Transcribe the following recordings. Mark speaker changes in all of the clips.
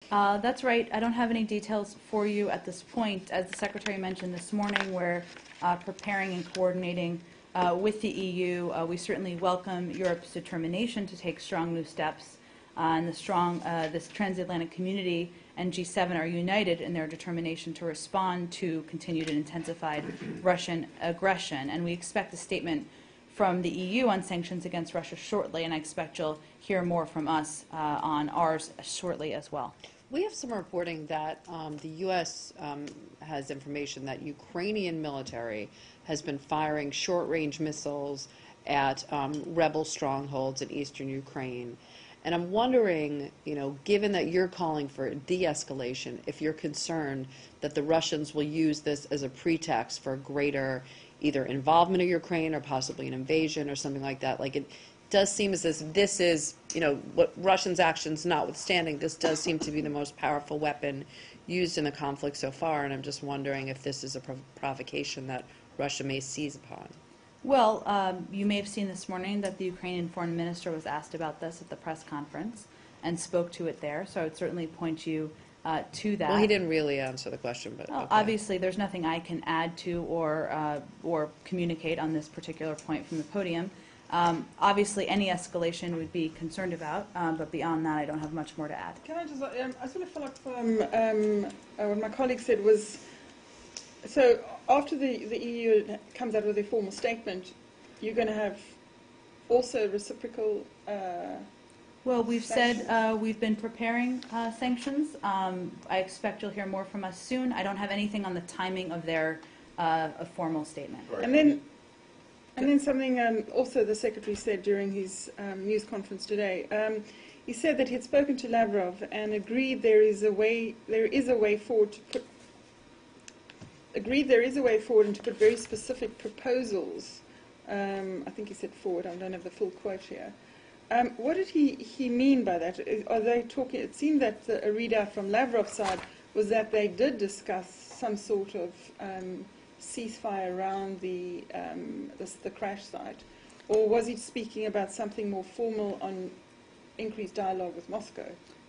Speaker 1: That's right. I don't have any details for you at this point. As the Secretary mentioned this morning, we're preparing and coordinating with the EU. We certainly welcome Europe's determination to take strong new steps, and this transatlantic community and G7 are united in their determination to respond to continued and intensified Russian aggression. And we expect a statement from the EU on sanctions against Russia shortly, and I expect you'll hear more from us on ours shortly as well.
Speaker 2: We have some reporting that the U.S. Has information that Ukrainian military has been firing short-range missiles at rebel strongholds in eastern Ukraine. And I'm wondering, given that you're calling for de-escalation, if you're concerned that the Russians will use this as a pretext for greater either involvement of Ukraine or possibly an invasion or something like that. Like, it does seem as if this is, what Russians' actions notwithstanding, this does seem to be the most powerful weapon used in the conflict so far, and I'm just wondering if this is a provocation that Russia may seize upon.
Speaker 1: Well, you may have seen this morning that the Ukrainian foreign minister was asked about this at the press conference and spoke to it there, so I would certainly point you to that.
Speaker 2: Well, he didn't really answer the question, but
Speaker 1: well,
Speaker 2: okay.
Speaker 1: Obviously, there's nothing I can add to or communicate on this particular point from the podium. Obviously, any escalation we'd be concerned about, but beyond that, I don't have much more to add.
Speaker 3: Can I just, I just want to follow up from what my colleague said was, so after the EU comes out with a formal statement, you're going to have also reciprocal
Speaker 1: well, we've
Speaker 3: sanctions?
Speaker 1: said we've been preparing sanctions. I expect you'll hear more from us soon. I don't have anything on the timing of their a formal statement.
Speaker 3: Right. And then something also the Secretary said during his news conference today. He said that he had spoken to Lavrov and agreed there is a way forward and to put very specific proposals. I think he said forward. I don't have the full quote here. What did he mean by that? Are they talking? It seemed that a readout from Lavrov's side was that they did discuss some sort of ceasefire around the crash site, or was he speaking about something more formal on increased dialogue with Moscow?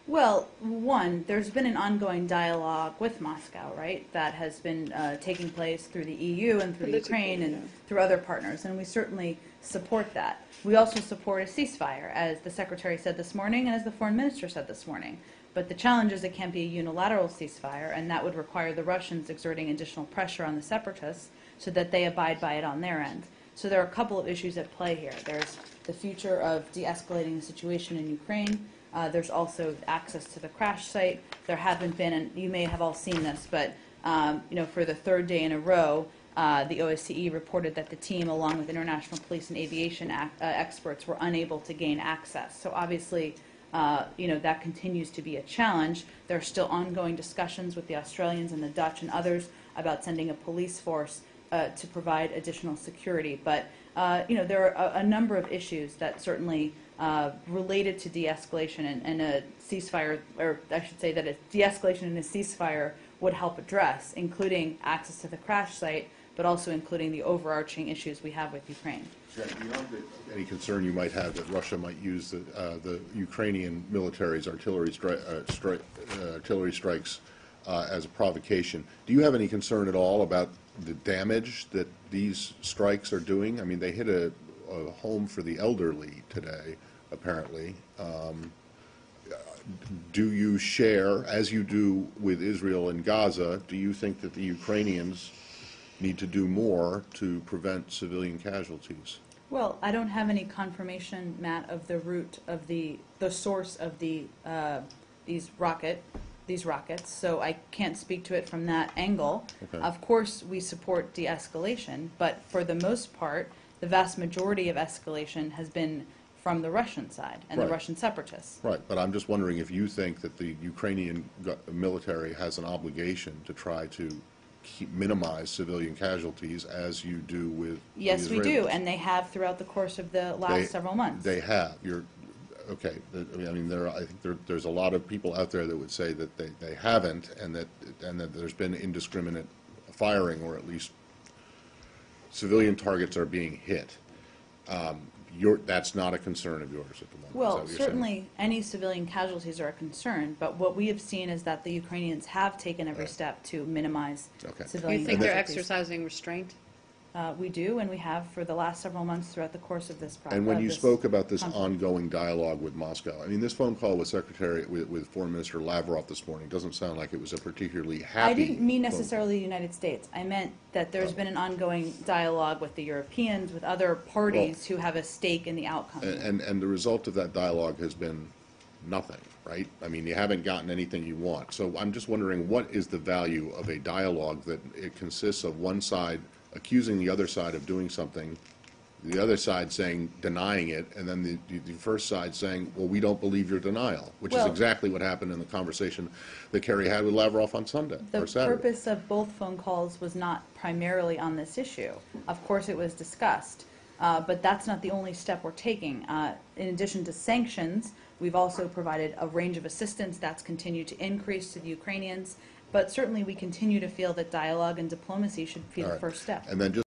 Speaker 1: Well, one, there's been an ongoing dialogue with Moscow, right, that has been taking place through the EU and through Ukraine and through other partners, and we certainly support that. We also support a ceasefire, as the Secretary said this morning and as the Foreign Minister said this morning. But the challenge is it can't be a unilateral ceasefire, and that would require the Russians exerting additional pressure on the separatists so that they abide by it on their end. So there are a couple of issues at play here. There's the future of de-escalating the situation in Ukraine. There's also access to the crash site. There haven't been, and you may have all seen this, but for the third day in a row, the OSCE reported that the team, along with international police and aviation experts, were unable to gain access. So obviously, that continues to be a challenge. There are still ongoing discussions with the Australians and the Dutch and others about sending a police force to provide additional security. But there are a number of issues that certainly related to de-escalation and a ceasefire, or I should say that a de-escalation and a ceasefire would help address, including access to the crash site, but also including the overarching issues we have with Ukraine.
Speaker 4: Beyond any concern you might have that Russia might use the Ukrainian military's artillery strikes as a provocation, do you have any concern at all about the damage that these strikes are doing? I mean, they hit a home for the elderly today, apparently. Do you share, as you do with Israel and Gaza, do you think that the Ukrainians need to do more to prevent civilian casualties?
Speaker 1: Well, I don't have any confirmation, Matt, of the root of the source of these rockets, so I can't speak to it from that angle.
Speaker 4: Okay.
Speaker 1: Of course, we support de-escalation, but for the most part, the vast majority of escalation has been from the Russian side and
Speaker 4: Right.
Speaker 1: the Russian separatists.
Speaker 4: Right, but I'm just wondering if you think that the Ukrainian military has an obligation to try to minimize civilian casualties as you do with
Speaker 1: Yes,
Speaker 4: the
Speaker 1: we do,
Speaker 4: Israelis.
Speaker 1: and they have throughout the course of the last several months.
Speaker 4: They have. Okay. I mean, I think there's a lot of people out there that would say that they haven't, and that there's been indiscriminate firing, or at least civilian targets are being hit. that's not a concern of yours at the moment? Is that
Speaker 1: Well,
Speaker 4: what you're saying?
Speaker 1: certainly, any civilian casualties are a concern, but what we have seen is that the Ukrainians have taken every
Speaker 4: Right.
Speaker 1: step to minimize
Speaker 4: Okay.
Speaker 2: Do
Speaker 1: civilian
Speaker 2: you
Speaker 1: casualties.
Speaker 2: think they're exercising restraint?
Speaker 1: We do, and we have for the last several months throughout the course of this process.
Speaker 4: And when you spoke about this
Speaker 1: conflict.
Speaker 4: ongoing dialogue with Moscow, I mean, this phone call with Foreign Minister Lavrov this morning doesn't sound like it was a particularly happy
Speaker 1: I didn't mean
Speaker 4: phone call.
Speaker 1: necessarily the United States. I meant that there's
Speaker 4: Oh.
Speaker 1: been an ongoing dialogue with the Europeans, with other parties who have a stake in the outcome.
Speaker 4: And the result of that dialogue has been nothing, right? I mean, you haven't gotten anything you want. So I'm just wondering, what is the value of a dialogue that it consists of one side accusing the other side of doing something, the other side denying it, and then the first side saying, well, we don't believe your denial, which is
Speaker 1: Well-
Speaker 4: exactly what happened in the conversation that Kerry had with Lavrov on Sunday
Speaker 1: The
Speaker 4: or Saturday.
Speaker 1: purpose of both phone calls was not primarily on this issue. Of course, it was discussed, but that's not the only step we're taking. In addition to sanctions, we've also provided a range of assistance that's continued to increase to the Ukrainians, but certainly we continue to feel that dialogue and diplomacy should be
Speaker 4: All
Speaker 1: the
Speaker 4: right.
Speaker 1: first step.
Speaker 4: And then just